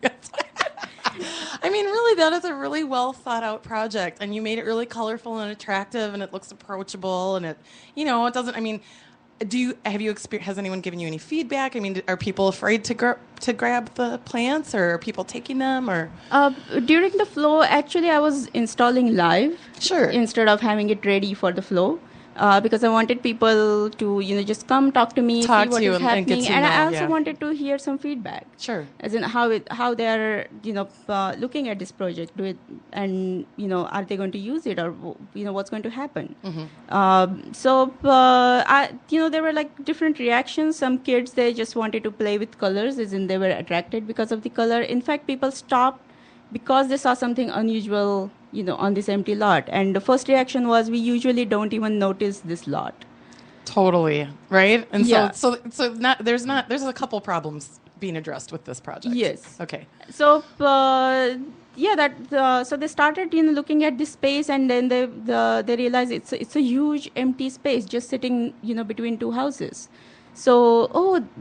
I mean, really, that is a really well thought out project, and you made it really colorful and attractive, and it looks approachable, and it doesn't. I mean, has anyone given you any feedback? I mean, are people afraid to grab the plants, or are people taking them, or? During the flow, actually, I was installing live. Sure. Instead of having it ready for the flow. Because I wanted people to, just come talk to me, see what is happening, and I also wanted to hear some feedback. Sure. As in how they're, looking at this project, and are they going to use it, or what's going to happen? So there were like different reactions. Some kids, they just wanted to play with colors, as in they were attracted because of the color. In fact, people stopped because they saw something unusual on this empty lot. And the first reaction was, we usually don't even notice this lot. Totally. Right? And yeah. so there's a couple problems being addressed with this project. Yes. Okay. So, so they started, looking at this space, and then they realized it's a huge empty space just sitting, between two houses. So,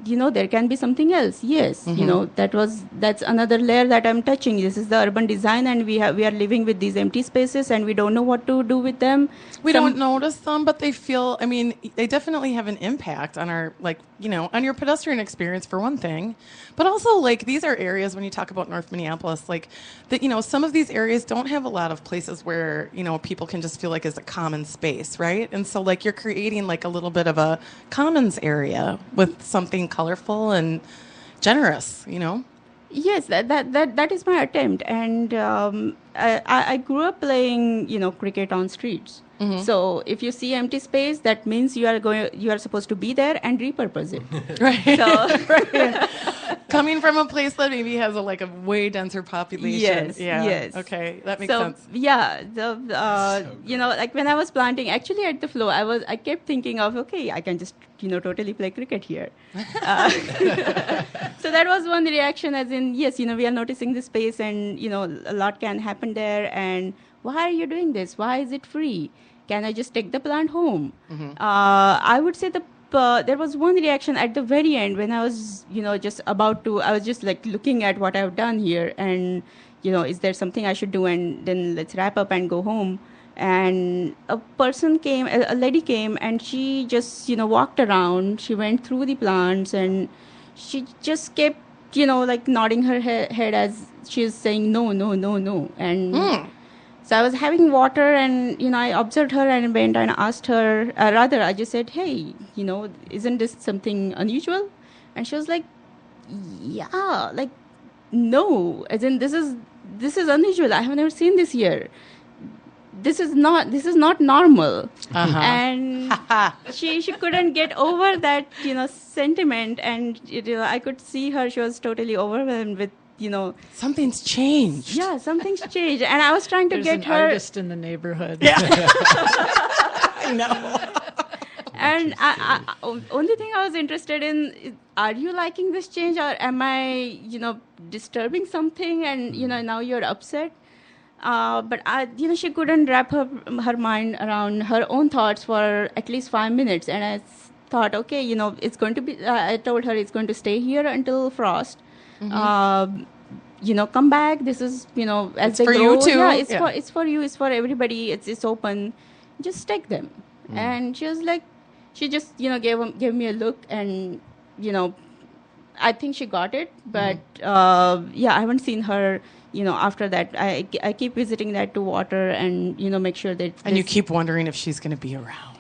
there can be something else. Yes, that's another layer that I'm touching. This is the urban design, and we are living with these empty spaces, and we don't know what to do with them. We don't notice them, but they definitely have an impact on our, on your pedestrian experience, for one thing. But also, these are areas, when you talk about North Minneapolis, some of these areas don't have a lot of places where, people can just feel like it's a common space, right? And so, you're creating, a little bit of a commons area with something colorful and generous, Yes, that is my attempt. And I grew up playing, cricket on streets. Mm-hmm. So if you see empty space, that means you are supposed to be there and repurpose it. Right. So Coming from a place that maybe has a way denser population. Yes, Yeah. yes. Okay, that makes sense. Yeah, like when I was planting, actually at the flow, I kept thinking of, okay, I can just, totally play cricket here. So that was one reaction, as in, yes, we are noticing the space, and, a lot can happen there, and why are you doing this? Why is it free? Can I just take the plant home? I would say there was one reaction at the very end when I was, just about to, I was just like looking at what I've done here, and, is there something I should do? And then let's wrap up and go home. And a lady came, and she just, walked around. She went through the plants, and she just kept, nodding her head as she was saying, no, no, no, no. And so I was having water, and, I observed her and went and asked her, I just said, hey, isn't this something unusual? And she was like, yeah, like, no, as in, this is unusual. I have never seen this here. This is not normal. And she couldn't get over that, sentiment. And, I could see her, she was totally overwhelmed with, something's changed. Yeah, something's changed. And I was trying to There's get an her. artist in the neighborhood. Yeah. I know. And only thing I was interested in is, are you liking this change, or am I, disturbing something, and, now you're upset? But she couldn't wrap her mind around her own thoughts for at least 5 minutes. And I thought, okay, it's going to be, I told her it's going to stay here until frost. Come back. This is, as it's they for grow. you too. Yeah, it's for you. It's for everybody. It's open. Just take them. And she was like, she just, gave me a look, and, I think she got it. But, I haven't seen her, after that. I keep visiting that to water and, make sure that. And you keep wondering if she's going to be around.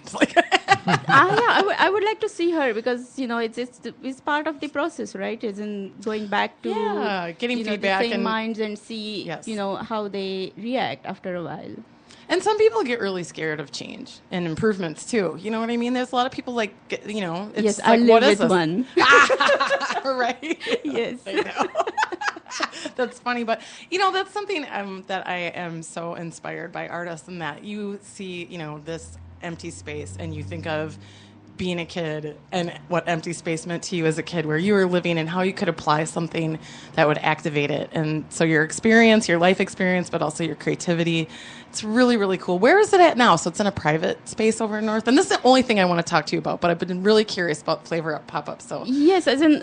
I would like to see her, because it's part of the process, right? Is in going back to getting feedback the same and minds and see how they react after a while. And some people get really scared of change and improvements too. You know what I mean? There's a lot of people it's yes, like, I live what is with this? one. Right? Yes. I know. That's funny, but that's something that I am so inspired by artists, and that you see this empty space, and you think of being a kid and what empty space meant to you as a kid, where you were living, and how you could apply something that would activate it. And so your experience, your life experience, but also your creativity, it's really, really cool. Where is it at now? So it's in a private space over in North, and this is the only thing I want to talk to you about, but I've been really curious about Flavor Up Pop-Up. So yes, as in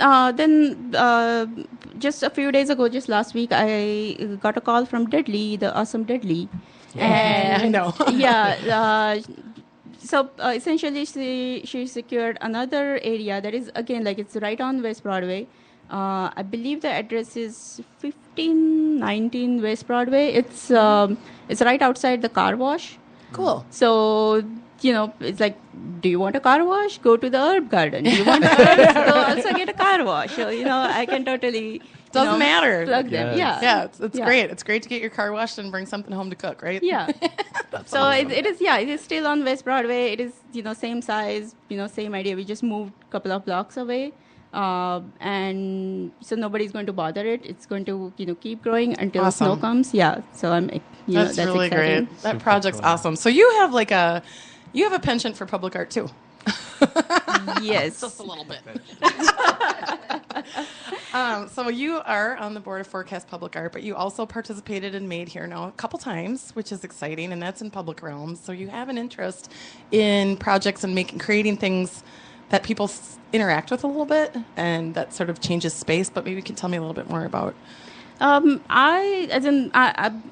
just a few days ago, just last week, I got a call from Dudley, the awesome Dudley. Yeah, and, I know. So essentially, she secured another area that is, again, like, it's right on West Broadway. I believe the address is 1519 West Broadway. It's right outside the car wash. Cool. So, it's like, do you want a car wash? Go to the herb garden. Do you want herbs? Go also get a car wash. So, I can totally doesn't matter. Plug them. Yeah, it's great. It's great to get your car washed and bring something home to cook, right? Yeah. So awesome. it is still on West Broadway. It is, same size, same idea. We just moved a couple of blocks away. And so nobody's going to bother it. It's going to, keep growing until snow comes. Yeah. So that's really exciting. great. That project's awesome. So you have a penchant for public art too. Yes. Just a little bit. So you are on the board of Forecast Public Art, but you also participated in Made Here now a couple times, which is exciting, and that's in public realms. So you have an interest in projects and creating things that people interact with a little bit, and that sort of changes space. But maybe you can tell me a little bit more about. I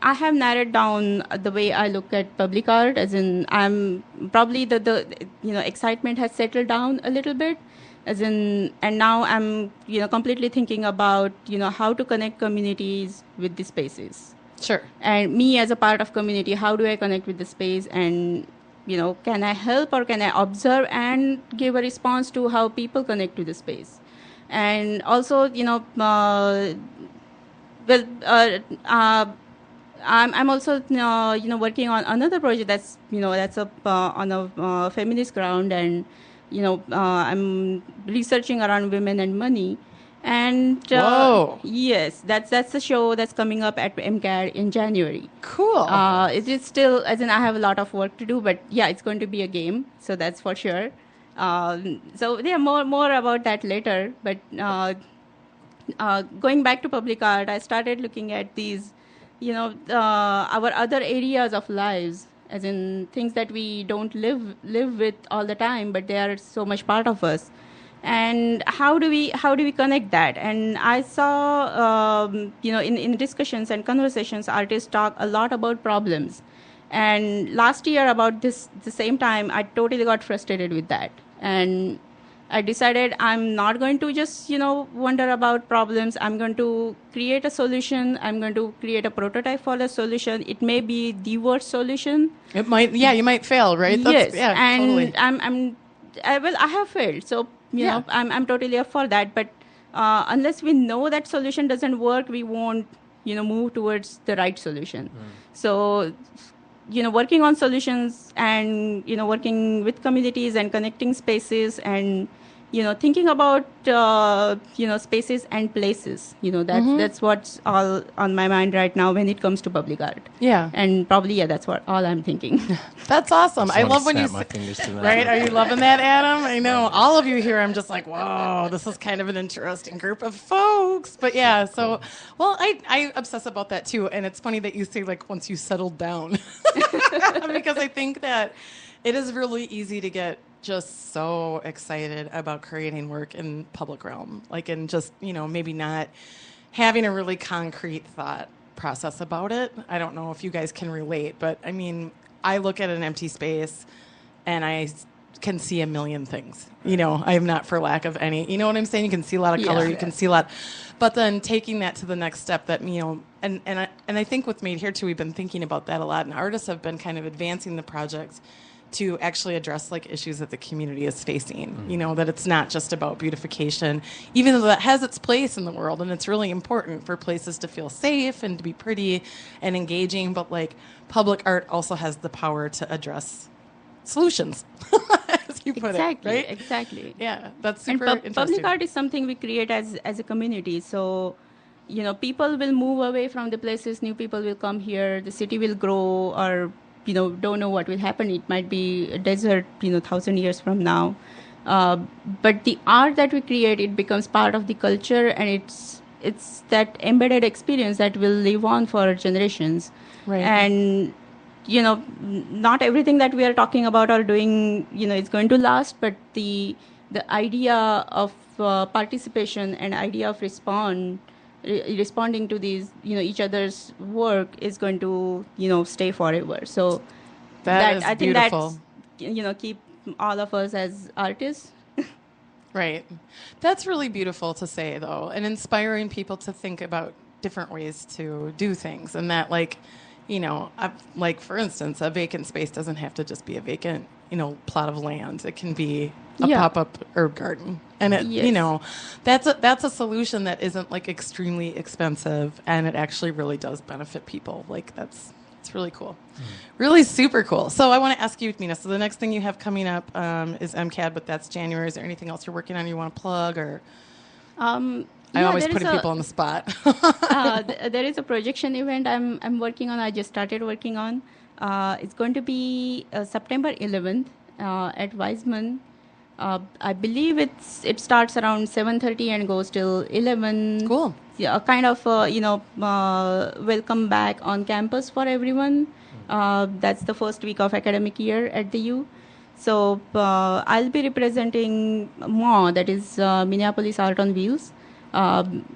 have narrowed down the way I look at public art. As in, I'm probably the excitement has settled down a little bit. And now I'm completely thinking about how to connect communities with the spaces. Sure. And me as a part of community, how do I connect with the space? And can I help, or can I observe and give a response to how people connect to the space? And also, I'm also working on another project that's on a feminist ground, and I'm researching around women and money. And Whoa. yes, that's the show that's coming up at MCAD in January. Cool. It is still, as in I have a lot of work to do, but yeah, it's going to be a game, so that's for sure. So yeah, more about that later. But going back to public art, I started looking at these, our other areas of lives, as in things that we don't live with all the time, but they are so much part of us. And how do we connect that? And I saw, in discussions and conversations, artists talk a lot about problems. And last year, about the same time, I totally got frustrated with that. And I decided I'm not going to just, wonder about problems. I'm going to create a solution. I'm going to create a prototype for the solution. It may be the worst solution. It might, you might fail, right? Yes, yeah, and totally. I have failed. So, I'm totally up for that. But unless we know that solution doesn't work, we won't, move towards the right solution. So, working on solutions and, working with communities and connecting spaces and, thinking about, spaces and places, that's what's all on my mind right now when it comes to public art. Yeah. And probably, that's what all I'm thinking. That's awesome. I love when you my fingers to that. right? Are you loving that, Adam? I know all of you here. I'm just like, whoa, this is kind of an interesting group of folks. But yeah, so well, I obsess about that too. And it's funny that you say like once you settled down, because I think that it is really easy to get just so excited about creating work in public realm, like in just maybe not having a really concrete thought process about it. I don't know if you guys can relate, but I mean, I look at an empty space and I can see a million things. I am not for lack of any. You know what I'm saying? You can see a lot of color. You can see a lot. But then taking that to the next step, that and I think with Made Here too, we've been thinking about that a lot, and artists have been kind of advancing the projects to actually address like issues that the community is facing. That it's not just about beautification, even though that has its place in the world, and it's really important for places to feel safe and to be pretty and engaging. But like public art also has the power to address solutions, as you put it, right? Exactly. Yeah, that's super and interesting. Public art is something we create as a community. So, people will move away from the places, new people will come here, the city will grow, or don't know what will happen. It might be a desert, 1,000 years from now. But the art that we create, it becomes part of the culture, and it's that embedded experience that will live on for generations. Right. And not everything that we are talking about or doing, is going to last, but the idea of participation and idea of responding to these, each other's work is going to, stay forever. So that is I think beautiful. That's, keep all of us as artists. Right. That's really beautiful to say, though, and inspiring people to think about different ways to do things, and that, like, like for instance, a vacant space doesn't have to just be a vacant, plot of land. It can be a pop-up herb garden, and it, that's a solution that isn't like extremely expensive, and it actually really does benefit people. Like it's really cool, really super cool. So I want to ask you, Mina. So the next thing you have coming up is MCAD, but that's January. Is there anything else you're working on you want to plug, or? I always put people on the spot. There is a projection event I'm working on. I just started working on. It's going to be September 11th at Weizmann. I believe it starts around 7:30 and goes till 11. Cool. Yeah, kind of welcome back on campus for everyone. That's the first week of academic year at the U. So I'll be representing MAW, that is Minneapolis Art on Wheels.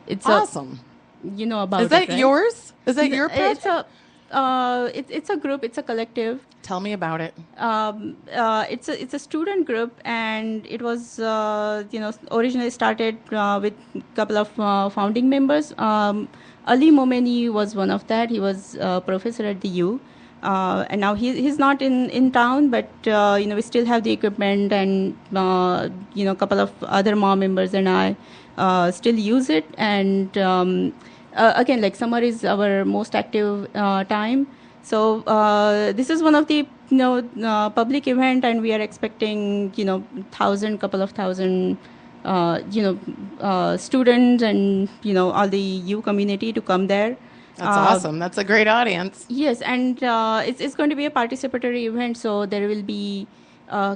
It's awesome. About is that it, right? yours? Is that your project? It's a group. It's a collective. Tell me about it. It's a student group, and it was originally started with a couple of founding members. Ali Momeni was one of that. He was a professor at the U. And now he's not in town, but we still have the equipment, and a couple of other MAW members and I still use it. And again, like summer is our most active time. So this is one of the public event, and we are expecting couple of thousand students and, all the U community to come there. That's awesome. That's a great audience. Yes, and it's going to be a participatory event, so there will be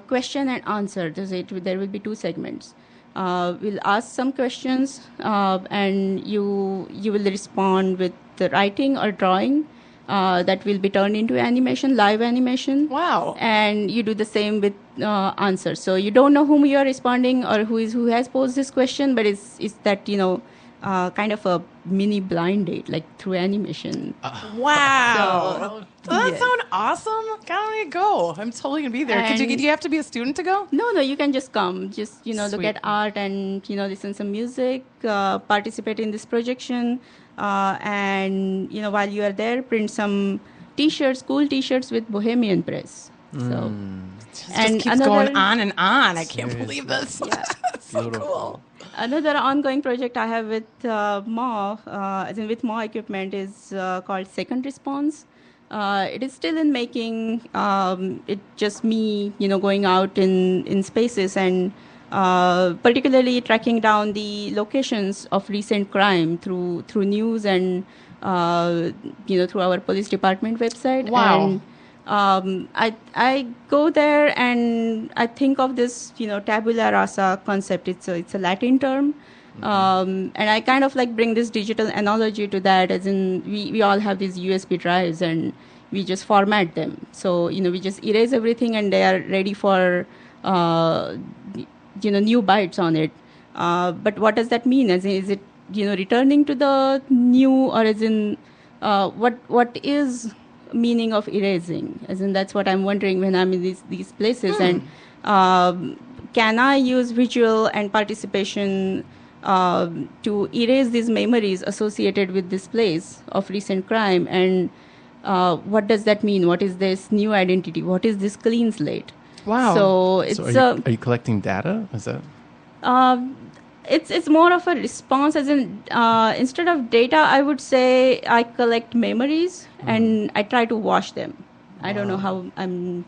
question and answer. There will be 2 segments. We'll ask some questions, and you will respond with the writing or drawing that will be turned into animation, live animation. Wow! And you do the same with answers. So you don't know whom you are responding or who has posed this question, but it's that kind of a mini blind date, like through animation. Wow! So, Does that yes. sound awesome? Gotta go. I'm totally gonna be there. Do you have to be a student to go? No, you can just come. Just look Sweet. at art and listen some music, participate in this projection, and while you are there, print some T-shirts, cool T-shirts with Bohemian Press. So. Just keeps going on and on. I can't believe this. Yeah. That's so cool. Another ongoing project I have with MAW, as in with MAW equipment, is called Second Response. It is still in making. It's just me, going out in spaces and particularly tracking down the locations of recent crime through news and through our police department website. Wow. And I go there and I think of this, tabula rasa concept. It's a Latin term. And I kind of like bring this digital analogy to that, as in we all have these USB drives and we just format them. So, we just erase everything and they are ready for, new bytes on it. But what does that mean? As in, is it, returning to the new, or as in, what is meaning of erasing? As in, that's what I'm wondering when I'm in these places. And can I use visual and participation to erase these memories associated with this place of recent crime? And what does that mean? What is this new identity? What is this clean slate? Wow. So it's are you collecting data? Is that? It's more of a response, as in instead of data, I would say I collect memories and I try to wash them. I don't know how I'm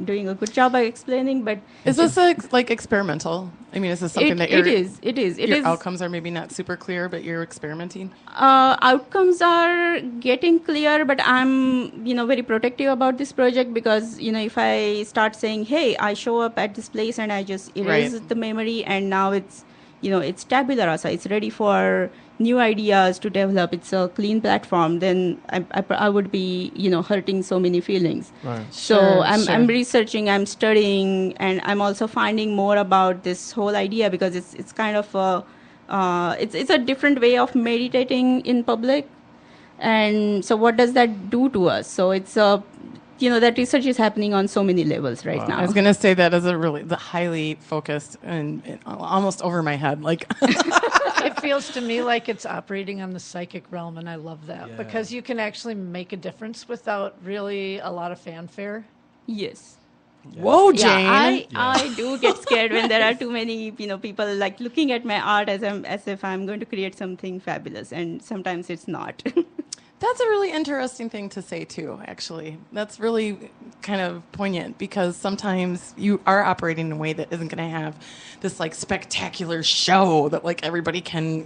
doing a good job by explaining, but is this like experimental? I mean, is this something that it is? Your outcomes are maybe not super clear, but you're experimenting. Outcomes are getting clear, but I'm very protective about this project because if I start saying, hey, I show up at this place and I just erase the memory, and now it's it's tabula rasa, it's ready for new ideas to develop, it's a clean platform, then I would be hurting so many feelings. Right. So I'm researching, I'm studying, and I'm also finding more about this whole idea because it's kind of it's a different way of meditating in public. And so what does that do to us? So it's that research is happening on so many levels right now. I was going to say that as the highly focused and almost over my head. Like it feels to me like it's operating on the psychic realm, and I love that because you can actually make a difference without really a lot of fanfare. Yes. Whoa, Jane! I do get scared when there are too many people like looking at my art as if I'm going to create something fabulous, and sometimes it's not. That's a really interesting thing to say, too, actually. That's really kind of poignant because sometimes you are operating in a way that isn't going to have this, like, spectacular show that, like, everybody can,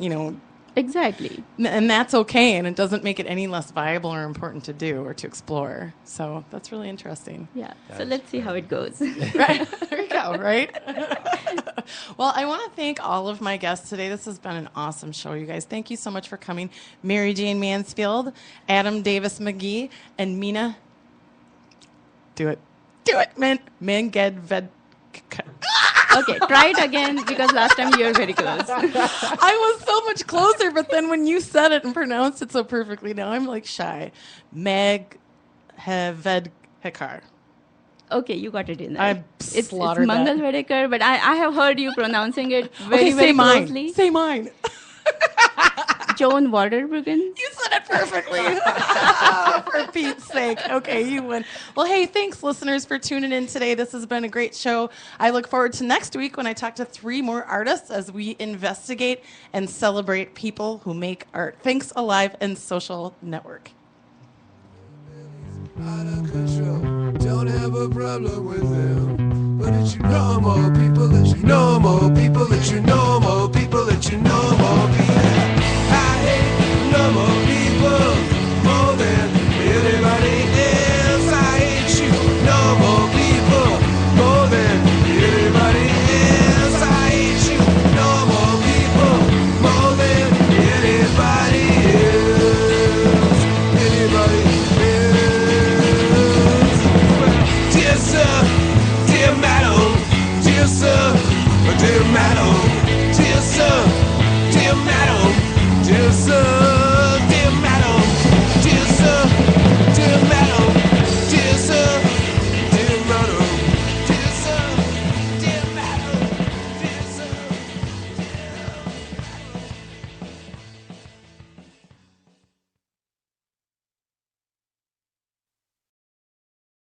Exactly. And that's okay, and it doesn't make it any less viable or important to do or to explore. So that's really interesting. Yeah. So let's see how it goes. Right. There you go, right? Well, I want to thank all of my guests today. This has been an awesome show, you guys. Thank you so much for coming. Mary Jane Mansfield, Adam Davis McGee, and Mina. Do it. Mengedved. Okay, try it again because last time you were very close. I was so much closer, but then when you said it and pronounced it so perfectly, now I'm like shy. Meghevedkar. Okay, you got it in there. I it's slaughtered that. Mangal Vedekar, but I have heard you pronouncing it very, very closely. Say mine. Joan Waterbruggen. You said it perfectly. For Pete's sake. Okay, you win. Well, hey, thanks, listeners, for tuning in today. This has been a great show. I look forward to next week when I talk to 3 more artists as we investigate and celebrate people who make art. Thanks, Alive and Social Network. Out of control, don't have a problem with them. but it's your normal people, it's your normal people, it's your normal people, it's your normal people.